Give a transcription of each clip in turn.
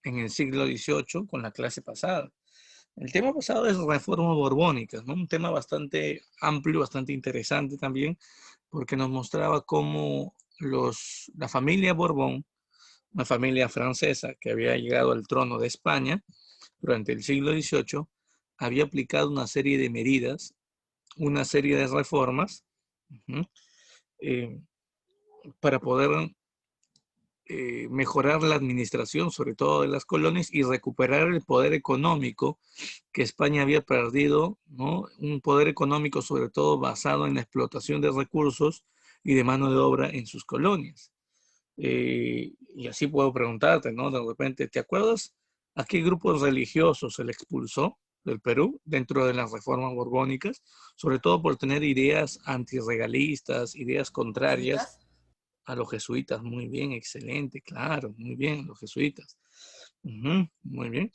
en el siglo XVIII con la clase pasada. El tema pasado es reformas borbónicas, ¿no? Un tema bastante amplio, bastante interesante también, porque nos mostraba cómo la familia Borbón, una familia francesa que había llegado al trono de España durante el siglo XVIII, había aplicado una serie de medidas, una serie de reformas, uh-huh, eh, para poder mejorar la administración, sobre todo de las colonias, y recuperar el poder económico que España había perdido, ¿no? Un poder económico sobre todo basado en la explotación de recursos y de mano de obra en sus colonias. Y así puedo preguntarte, ¿no? De repente, ¿te acuerdas a qué grupos religiosos se le expulsó del Perú dentro de las reformas borbónicas? Sobre todo por tener ideas antirregalistas, ideas contrarias ¿Jesuitas? a los jesuitas. Muy bien, excelente, claro, muy bien, los jesuitas. Muy bien.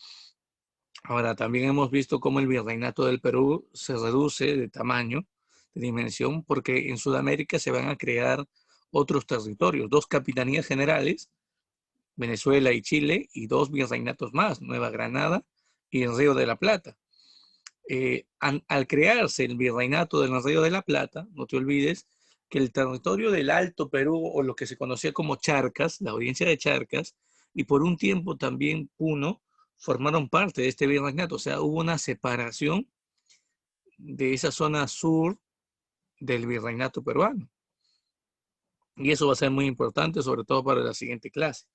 Ahora, también hemos visto cómo el virreinato del Perú se reduce de tamaño, de dimensión, porque en Sudamérica se van a crear otros territorios, dos capitanías generales, Venezuela y Chile, y dos virreinatos más, Nueva Granada y el Río de la Plata. Al crearse el virreinato del Río de la Plata, no te olvides que el territorio del Alto Perú, o lo que se conocía como Charcas, la audiencia de Charcas, y por un tiempo también Puno, formaron parte de este virreinato. O sea, hubo una separación de esa zona sur del virreinato peruano. Y eso va a ser muy importante, sobre todo para la siguiente clase.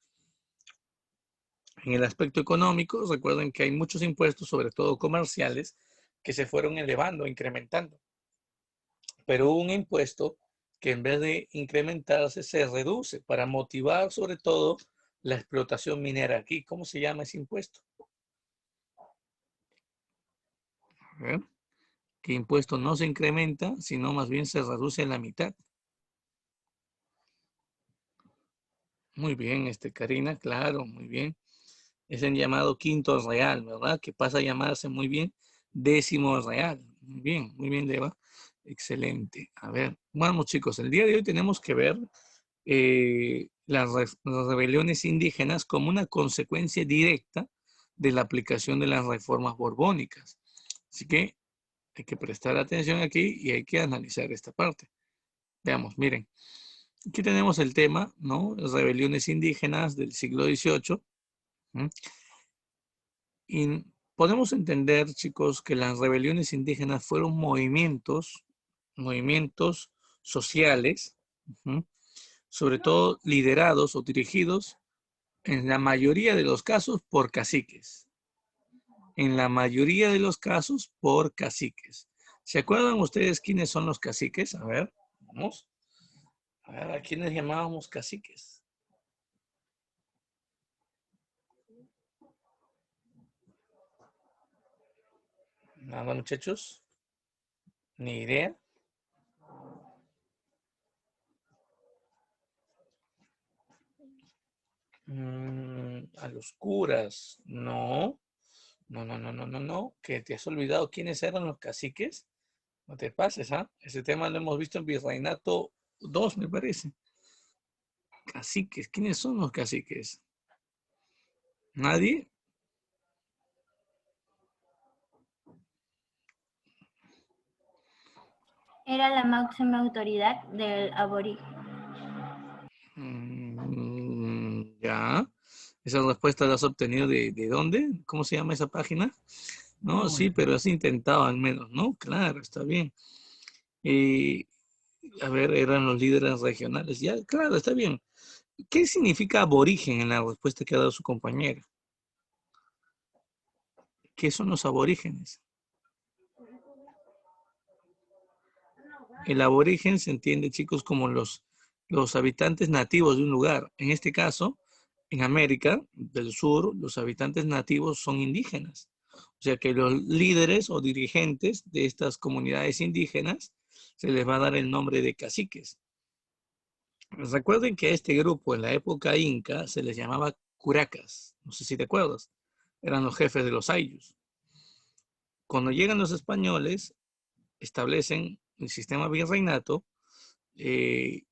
En el aspecto económico, recuerden que hay muchos impuestos, sobre todo comerciales, que se fueron elevando, incrementando. Pero hubo un impuesto que en vez de incrementarse se reduce para motivar sobre todo la explotación minera aquí. ¿Cómo se llama ese impuesto? A ver, ¿qué impuesto no se incrementa, sino más bien se reduce a la mitad? Muy bien, Karina, claro, muy bien. Es el llamado quinto real, ¿verdad? Que pasa a llamarse muy bien décimo real. Muy bien, Deva. Excelente. A ver, vamos chicos, el día de hoy tenemos que ver las rebeliones indígenas como una consecuencia directa de la aplicación de las reformas borbónicas. Así que hay que prestar atención aquí y hay que analizar esta parte. Veamos, miren, aquí tenemos el tema, ¿no? Las rebeliones indígenas del siglo XVIII. ¿Mm? Y podemos entender, chicos, que las rebeliones indígenas fueron movimientos sociales, ¿sí?, sobre todo liderados o dirigidos en la mayoría de los casos por caciques. En la mayoría de los casos por caciques. ¿Se acuerdan ustedes quiénes son los caciques? A ver, vamos. A ver, ¿a quiénes llamábamos caciques? Nada, muchachos. Ni idea. A los curas. No. No. ¿Que te has olvidado quiénes eran los caciques? No te pases, ¿ah? Ese tema lo hemos visto en Virreinato 2, me parece. Caciques. ¿Quiénes son los caciques? ¿Nadie? Era la máxima autoridad del aborigen. Ya. Esa respuesta la has obtenido de dónde? ¿Cómo se llama esa página? No, sí, pero has intentado al menos, ¿no? Claro, está bien. Eh, a ver, eran los líderes regionales. Ya, claro, está bien. ¿Qué significa aborigen en la respuesta que ha dado su compañera? ¿Qué son los aborígenes? El aborigen se entiende, chicos, como los habitantes nativos de un lugar. En este caso, en América del Sur, los habitantes nativos son indígenas. O sea que los líderes o dirigentes de estas comunidades indígenas se les va a dar el nombre de caciques. Recuerden que a este grupo en la época inca se les llamaba curacas. No sé si te acuerdas. Eran los jefes de los ayllus. Cuando llegan los españoles, establecen el sistema virreinato y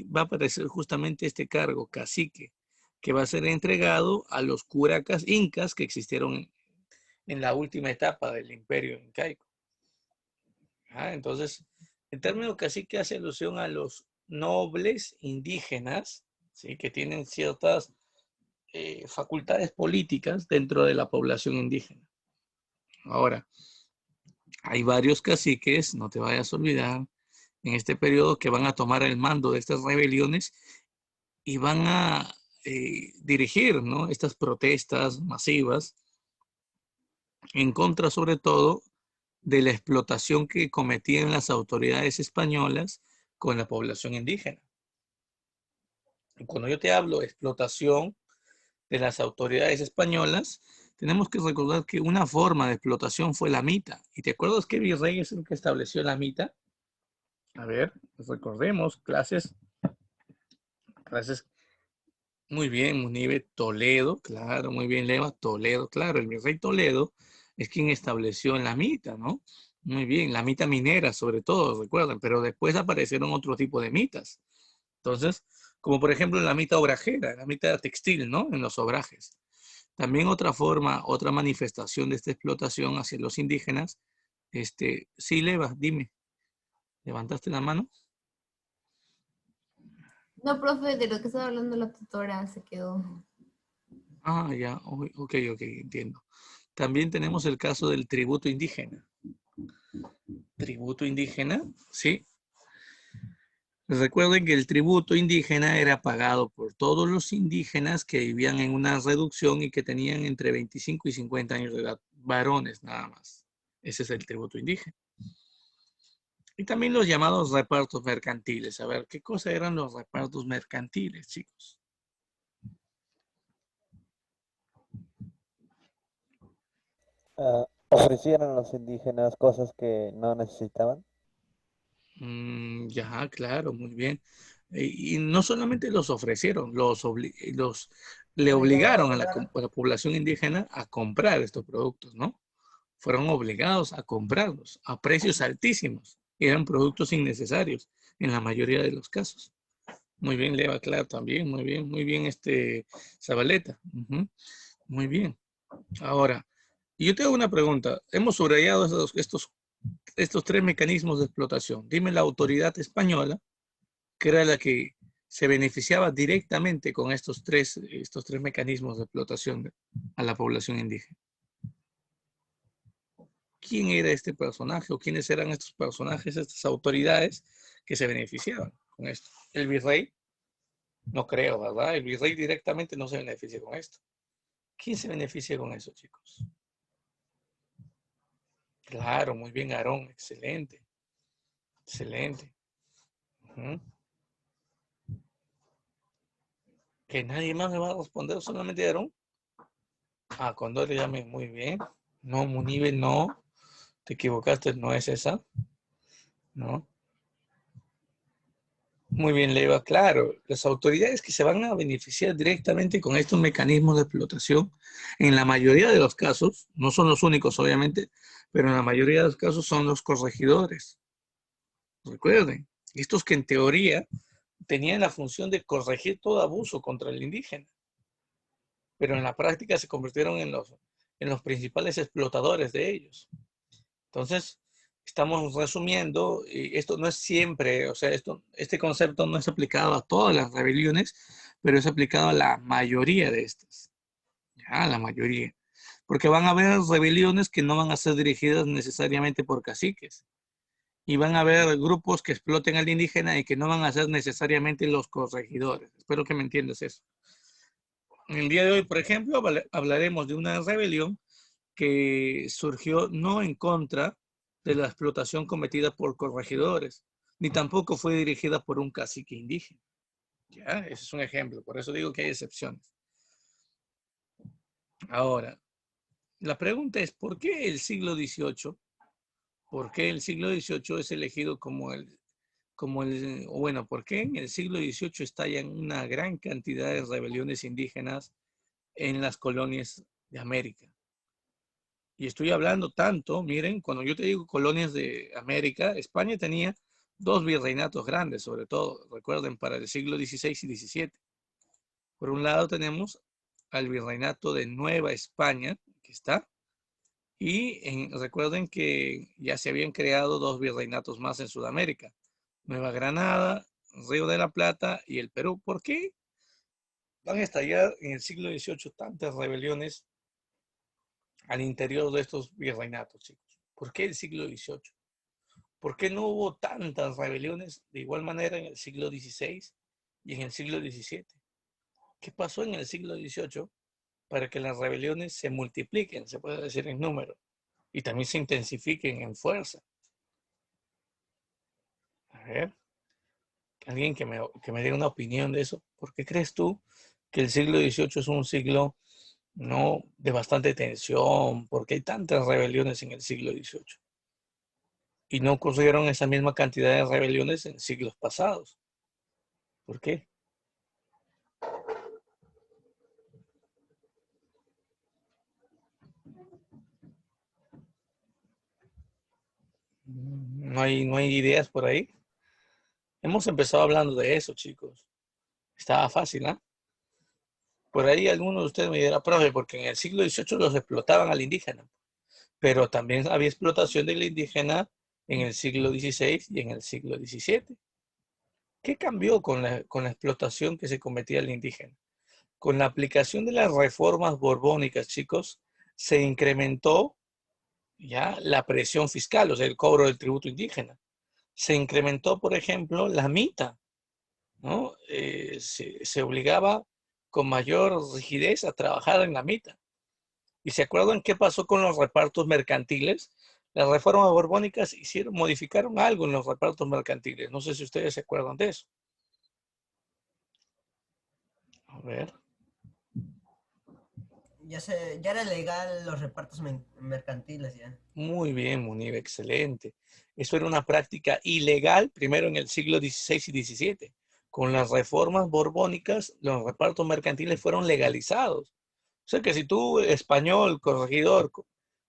va a aparecer justamente este cargo, cacique. que va a ser entregado a los curacas incas que existieron en la última etapa del imperio incaico. Entonces, el término cacique hace alusión a los nobles indígenas, ¿sí? Que tienen ciertas facultades políticas dentro de la población indígena. Ahora, hay varios caciques, no te vayas a olvidar, en este periodo que van a tomar el mando de estas rebeliones y van a dirigir, ¿no?, estas protestas masivas en contra, sobre todo, de la explotación que cometían las autoridades españolas con la población indígena. Y cuando yo te hablo de explotación de las autoridades españolas, tenemos que recordar que una forma de explotación fue la mita. ¿Y te acuerdas qué virrey es el que estableció la mita? A ver, recordemos, clases, muy bien, Munive, Toledo, claro, muy bien, Leva, Toledo, claro, el virrey Toledo es quien estableció la mita, ¿no? Muy bien, la mita minera sobre todo, recuerden, pero después aparecieron otro tipo de mitas. Entonces, como por ejemplo la mita obrajera, la mita textil, ¿no? En los obrajes. También otra forma, otra manifestación de esta explotación hacia los indígenas, sí, Leva, dime, ¿levantaste la mano? No, profe, de lo que estaba hablando la tutora se quedó. Ah, ya, ok, entiendo. También tenemos el caso del tributo indígena. Tributo indígena, sí. Recuerden que el tributo indígena era pagado por todos los indígenas que vivían en una reducción y que tenían entre 25 y 50 años de edad, varones nada más. Ese es el tributo indígena. Y también los llamados repartos mercantiles. A ver, ¿qué cosa eran los repartos mercantiles, chicos? Ofrecían a los indígenas cosas que no necesitaban. Ya, claro, muy bien. Y no solamente los ofrecieron, le obligaron a a la población indígena a comprar estos productos, ¿no? Fueron obligados a comprarlos a precios altísimos. Eran productos innecesarios en la mayoría de los casos. Muy bien, Leva, claro, también, muy bien, Zabaleta. Ujú, muy bien. Ahora, yo te hago una pregunta. Hemos subrayado estos tres mecanismos de explotación. Dime la autoridad española, que era la que se beneficiaba directamente con estos tres mecanismos de explotación a la población indígena. ¿Quién era este personaje o quiénes eran estos personajes, estas autoridades que se beneficiaban con esto? ¿El virrey? No creo, ¿verdad? El virrey directamente no se beneficia con esto. ¿Quién se beneficia con eso, chicos? Claro, muy bien, Aarón, excelente. Excelente. ¿Que nadie más me va a responder, solamente Aarón? Ah, Condori, llame, muy bien. No, Munive, no. Te equivocaste, no es esa. No. Muy bien, Leva. Claro, las autoridades que se van a beneficiar directamente con estos mecanismos de explotación, en la mayoría de los casos, no son los únicos, obviamente, pero en la mayoría de los casos son los corregidores. Recuerden, estos que en teoría tenían la función de corregir todo abuso contra el indígena, pero en la práctica se convirtieron en los principales explotadores de ellos. Entonces, estamos resumiendo, y esto no es siempre, o sea, este concepto no es aplicado a todas las rebeliones, pero es aplicado a la mayoría de estas. Ya, la mayoría. Porque van a haber rebeliones que no van a ser dirigidas necesariamente por caciques. Y van a haber grupos que exploten al indígena y que no van a ser necesariamente los corregidores. Espero que me entiendas eso. En el día de hoy, por ejemplo, hablaremos de una rebelión que surgió no en contra de la explotación cometida por corregidores, ni tampoco fue dirigida por un cacique indígena. ¿Ya? Ese es un ejemplo, por eso digo que hay excepciones. Ahora, la pregunta es, ¿por qué el siglo XVIII? ¿Por qué el siglo XVIII es elegido bueno, ¿por qué en el siglo XVIII estallan una gran cantidad de rebeliones indígenas en las colonias de América? Y estoy hablando tanto, miren, cuando yo te digo colonias de América, España tenía dos virreinatos grandes, sobre todo, recuerden, para el siglo XVI y XVII. Por un lado tenemos al virreinato de Nueva España, que está, y recuerden que ya se habían creado 2 virreinatos más en Sudamérica, Nueva Granada, Río de la Plata y el Perú. ¿Por qué van a estallar en el siglo XVIII tantas rebeliones al interior de estos virreinatos, chicos? ¿Por qué el siglo XVIII? ¿Por qué no hubo tantas rebeliones de igual manera en el siglo XVI y en el siglo XVII? ¿Qué pasó en el siglo XVIII para que las rebeliones se multipliquen, se puede decir en número, y también se intensifiquen en fuerza? A ver, alguien que me dé una opinión de eso. ¿Por qué crees tú que el siglo XVIII es un siglo no de bastante tensión? ¿Por qué hay tantas rebeliones en el siglo XVIII? Y no ocurrieron esa misma cantidad de rebeliones en siglos pasados. ¿Por qué? No hay ideas por ahí. Hemos empezado hablando de eso, chicos. Estaba fácil, ¿ah? Por ahí alguno de ustedes me dirá, profe, porque en el siglo XVIII los explotaban al indígena, pero también había explotación del indígena en el siglo XVI y en el siglo XVII. ¿Qué cambió con la explotación que se cometía al indígena? Con la aplicación de las reformas borbónicas, chicos, se incrementó ya la presión fiscal, o sea, el cobro del tributo indígena. Se incrementó, por ejemplo, la mita, ¿no? Se obligaba con mayor rigidez a trabajar en la mita. ¿Y se acuerdan qué pasó con los repartos mercantiles? Las reformas borbónicas modificaron algo en los repartos mercantiles. No sé si ustedes se acuerdan de eso. A ver. Ya era legal los repartos mercantiles ya. Muy bien, Munir, excelente. Eso era una práctica ilegal primero en el siglo XVI y XVII. Con las reformas borbónicas, los repartos mercantiles fueron legalizados. O sea que si tú, español, corregidor,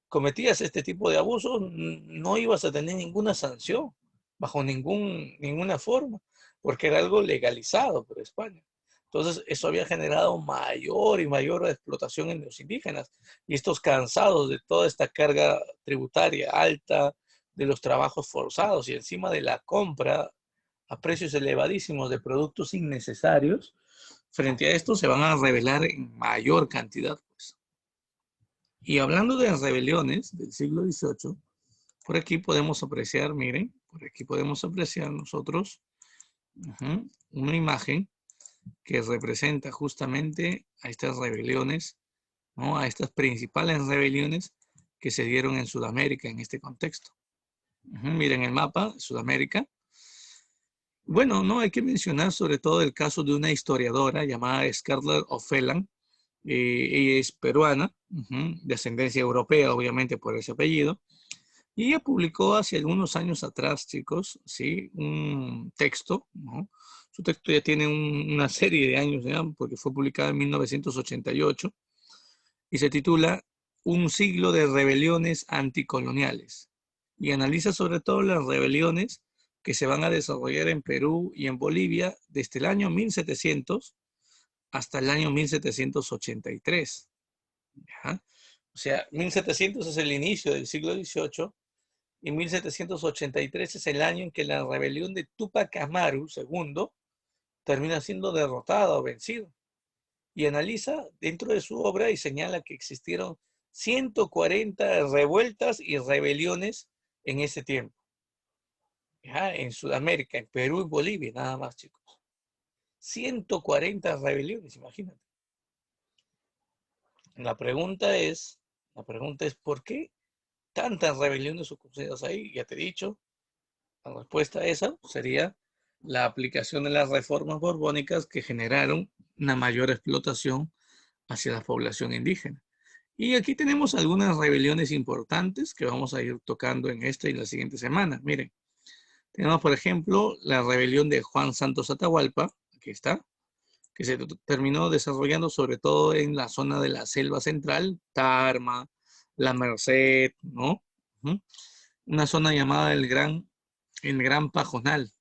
cometías este tipo de abusos, no ibas a tener ninguna sanción, bajo ninguna forma, porque era algo legalizado por España. Entonces, eso había generado mayor y mayor explotación en los indígenas. Y estos cansados de toda esta carga tributaria alta, de los trabajos forzados y encima de la compra a precios elevadísimos de productos innecesarios, frente a esto se van a rebelar en mayor cantidad, pues. Y hablando de las rebeliones del siglo XVIII, por aquí podemos apreciar, miren, por aquí podemos apreciar nosotros una imagen que representa justamente a estas rebeliones, ¿no? A estas principales rebeliones que se dieron en Sudamérica en este contexto. Miren el mapa, Sudamérica. Bueno, no hay que mencionar sobre todo el caso de una historiadora llamada Scarlett O'Phelan. Ella es peruana, de ascendencia europea, obviamente por ese apellido. Y ella publicó hace algunos años atrás, chicos, ¿sí? Un texto, ¿no? Su texto ya tiene una serie de años, ¿ya? Porque fue publicado en 1988 y se titula Un siglo de rebeliones anticoloniales. Y analiza sobre todo las rebeliones que se van a desarrollar en Perú y en Bolivia desde el año 1700 hasta el año 1783. ¿Ya? O sea, 1700 es el inicio del siglo XVIII y 1783 es el año en que la rebelión de Túpac Amaru II termina siendo derrotada o vencido. Y analiza dentro de su obra y señala que existieron 140 revueltas y rebeliones en ese tiempo. ¿Ya? En Sudamérica, en Perú y Bolivia, nada más, chicos. 140 rebeliones, imagínate. La pregunta es, ¿por qué tantas rebeliones ocurridas ahí? Ya te he dicho, la respuesta a esa sería la aplicación de las reformas borbónicas que generaron una mayor explotación hacia la población indígena. Y aquí tenemos algunas rebeliones importantes que vamos a ir tocando en esta y la siguiente semana. Miren, tenemos por ejemplo la rebelión de Juan Santos Atahualpa, aquí está, que se terminó desarrollando sobre todo en la zona de la selva central, Tarma, La Merced, ¿no? Una zona llamada el Gran Pajonal.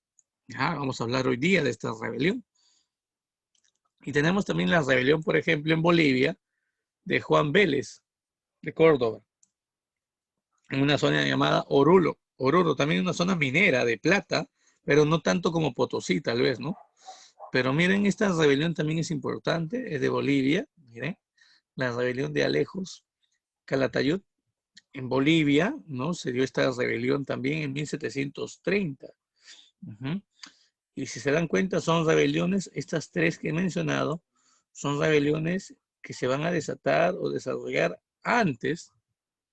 Ya, vamos a hablar hoy día de esta rebelión. Y tenemos también la rebelión, por ejemplo, en Bolivia, de Juan Vélez, de Córdoba, en una zona llamada Oruro. Oruro, también una zona minera de plata, pero no tanto como Potosí, tal vez, ¿no? Pero miren, esta rebelión también es importante, es de Bolivia, miren, la rebelión de Alejos Calatayud, en Bolivia, ¿no? Se dio esta rebelión también en 1730. Ujú. Y si se dan cuenta, son rebeliones, estas tres que he mencionado, son rebeliones que se van a desatar o desarrollar antes,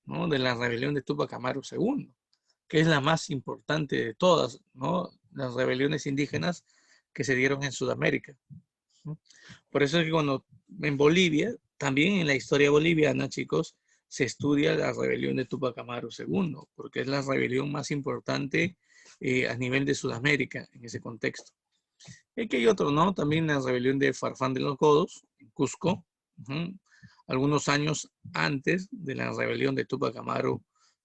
¿no? De la rebelión de Tupac Amaru II, que es la más importante de todas, ¿no? Las rebeliones indígenas que se dieron en Sudamérica, ¿no? Por eso es que cuando en Bolivia, también en la historia boliviana, chicos, se estudia la rebelión de Tupac Amaru II, porque es la rebelión más importante a nivel de Sudamérica en ese contexto. Y aquí hay otro, ¿no? También la rebelión de Farfán de los Godos, en Cusco, algunos años antes de la rebelión de Tupac Amaru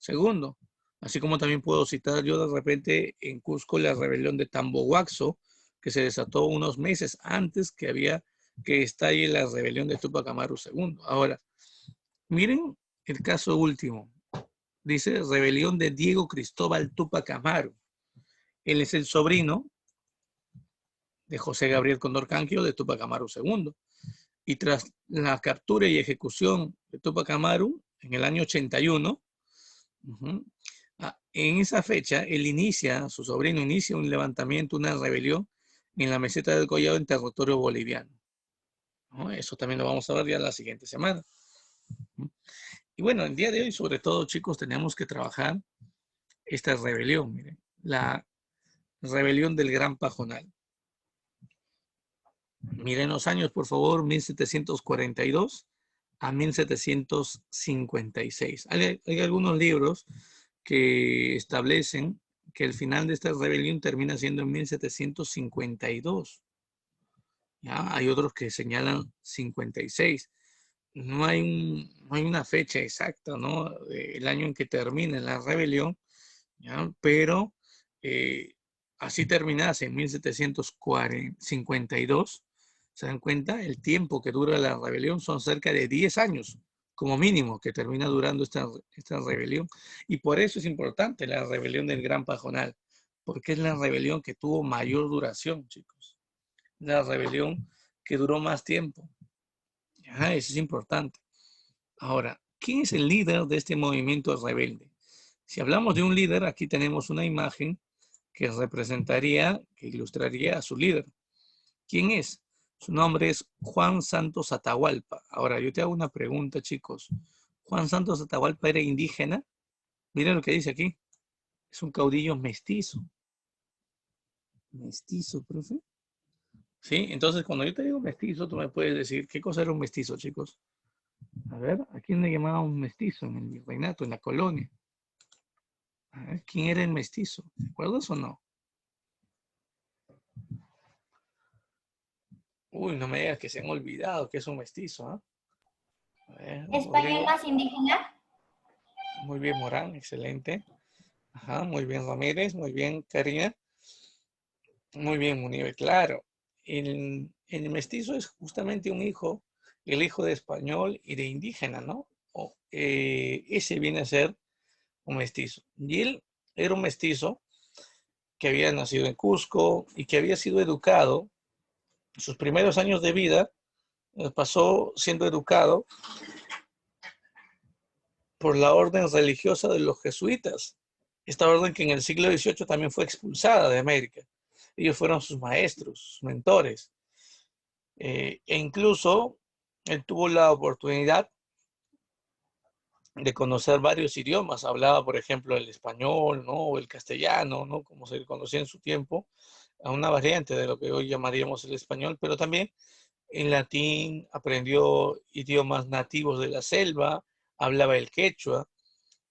II. Así como también puedo citar yo de repente en Cusco la rebelión de Tambohuaxo, que se desató unos meses antes que estalle la rebelión de Tupac Amaru II. Ahora, miren el caso último. Dice rebelión de Diego Cristóbal Tupac Amaru. Él es el sobrino de José Gabriel Condorcanqui de Tupac Amaru II. Y tras la captura y ejecución de Tupac Amaru en el año 81, en esa fecha, su sobrino inicia un levantamiento, una rebelión en la meseta del Collado en territorio boliviano, ¿no? Eso también lo vamos a ver ya la siguiente semana. Y bueno, el día de hoy, sobre todo, chicos, tenemos que trabajar esta rebelión, miren, la rebelión del Gran Pajonal. Miren los años, por favor, 1742 a 1756. Hay algunos libros que establecen que el final de esta rebelión termina siendo en 1752. ¿Ya? Hay otros que señalan 56. No hay una fecha exacta, ¿no? El año en que termina la rebelión, ¿ya? Pero así terminase en 1752. ¿Se dan cuenta? El tiempo que dura la rebelión son cerca de 10 años, como mínimo, que termina durando esta rebelión. Y por eso es importante la rebelión del Gran Pajonal, porque es la rebelión que tuvo mayor duración, chicos. La rebelión que duró más tiempo. Eso es importante. Ahora, ¿quién es el líder de este movimiento rebelde? Si hablamos de un líder, aquí tenemos una imagen que representaría, que ilustraría a su líder. ¿Quién es? Su nombre es Juan Santos Atahualpa. Ahora, yo te hago una pregunta, chicos. ¿Juan Santos Atahualpa era indígena? Miren lo que dice aquí. Es un caudillo mestizo. ¿Mestizo, profe? Sí, entonces cuando yo te digo mestizo, tú me puedes decir, ¿qué cosa era un mestizo, chicos? A ver, ¿a quién le llamaban un mestizo en el virreinato, en la colonia? A ver, ¿quién era el mestizo? ¿Te acuerdas o no? Uy, no me digas que se han olvidado que es un mestizo, ¿eh? A ver, ¿Español Rodrigo. más indígena? Muy bien, Morán, excelente. Ajá, muy bien, Ramírez, muy bien, Karina. Muy bien, Munive, claro. El mestizo es justamente un hijo, el hijo de español y de indígena, ¿no? Ese viene a ser un mestizo. Y él era un mestizo que había nacido en Cusco y que había sido educado, sus primeros años de vida, pasó siendo educado por la orden religiosa de los jesuitas. Esta orden que en el siglo XVIII también fue expulsada de América. Ellos fueron sus maestros, sus mentores. E incluso él tuvo la oportunidad de conocer varios idiomas. Hablaba, por ejemplo, el español, ¿no? O el castellano, ¿no? Como se conocía en su tiempo, a una variante de lo que hoy llamaríamos el español, pero también en latín aprendió idiomas nativos de la selva, hablaba el quechua,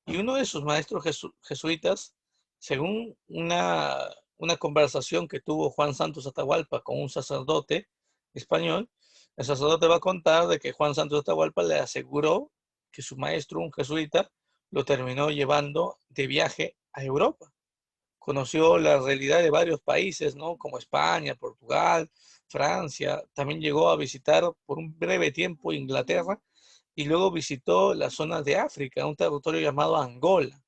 y uno de sus maestros jesuitas, según una conversación que tuvo Juan Santos Atahualpa con un sacerdote español, el sacerdote va a contar de que Juan Santos Atahualpa le aseguró que su maestro, un jesuita, lo terminó llevando de viaje a Europa. Conoció la realidad de varios países, ¿no? Como España, Portugal, Francia, también llegó a visitar por un breve tiempo Inglaterra y luego visitó las zonas de África, un territorio llamado Angola.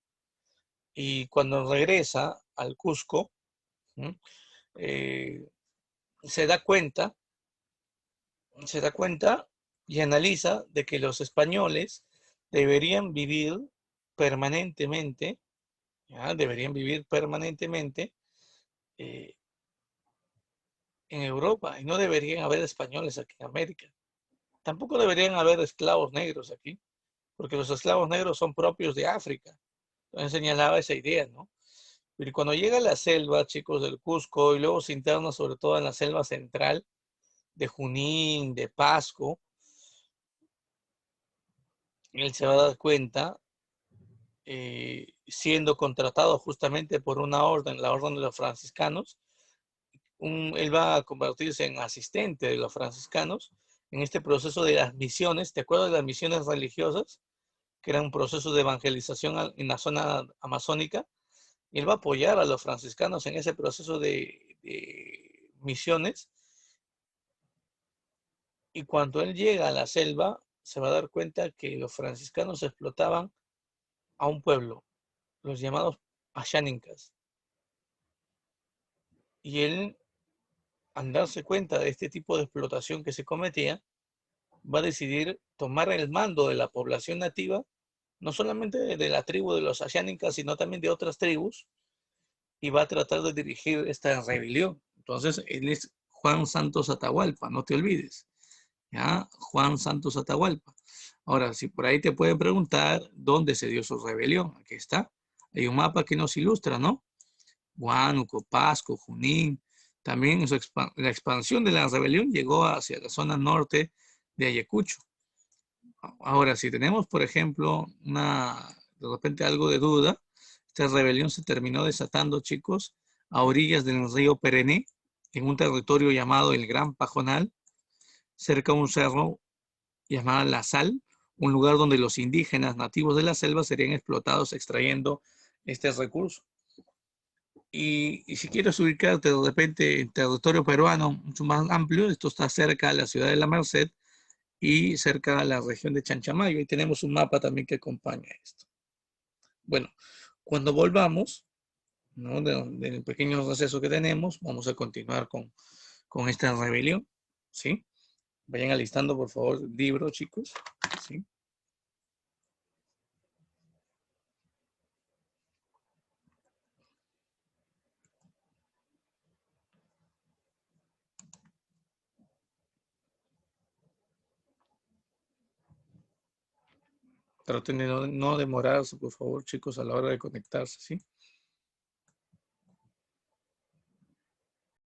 Y cuando regresa al Cusco, ¿m? Eh, se da cuenta y analiza de que los españoles deberían vivir permanentemente, ¿ya? Deberían vivir permanentemente eh, en Europa y no deberían haber españoles aquí en América. Tampoco deberían haber esclavos negros aquí, porque los esclavos negros son propios de África. Entonces señalaba esa idea, ¿no? Pero cuando llega a la selva, chicos, del Cusco, y luego se interna sobre todo en la selva central de Junín, de Pasco, él se va a dar cuenta, siendo contratado justamente por una orden, la orden de los franciscanos, él va a convertirse en asistente de los franciscanos en este proceso de las misiones. ¿Te acuerdas de las misiones religiosas? Que era un proceso de evangelización en la zona amazónica. Y él va a apoyar a los franciscanos en ese proceso de misiones. Y cuando él llega a la selva, se va a dar cuenta que los franciscanos explotaban a un pueblo, los llamados Asháninkas. Y él, al darse cuenta de este tipo de explotación que se cometía, va a decidir tomar el mando de la población nativa, no solamente de la tribu de los Asháninkas, sino también de otras tribus, y va a tratar de dirigir esta rebelión. Entonces, él es Juan Santos Atahualpa, no te olvides. ¿Ya? Juan Santos Atahualpa. Ahora, si por ahí te pueden preguntar dónde se dio su rebelión, aquí está. Hay un mapa que nos ilustra, ¿no? Huánuco, Pasco, Junín. También la expansión de la rebelión llegó hacia la zona norte de Ayacucho. Ahora, si tenemos, por ejemplo, de repente algo de duda, esta rebelión se terminó desatando, chicos, a orillas del río Perené, en un territorio llamado el Gran Pajonal, cerca de un cerro llamado La Sal, un lugar donde los indígenas nativos de la selva serían explotados extrayendo este recurso. Y si quieres ubicarte de repente en territorio peruano mucho más amplio, esto está cerca de la ciudad de La Merced y cerca de la región de Chanchamayo. Y tenemos un mapa también que acompaña esto. Bueno, cuando volvamos, ¿no? Del pequeño receso que tenemos, vamos a continuar con esta rebelión, ¿sí? Vayan alistando, por favor, el libro, chicos, ¿sí? Traten de no demorarse, por favor, chicos, a la hora de conectarse, ¿sí?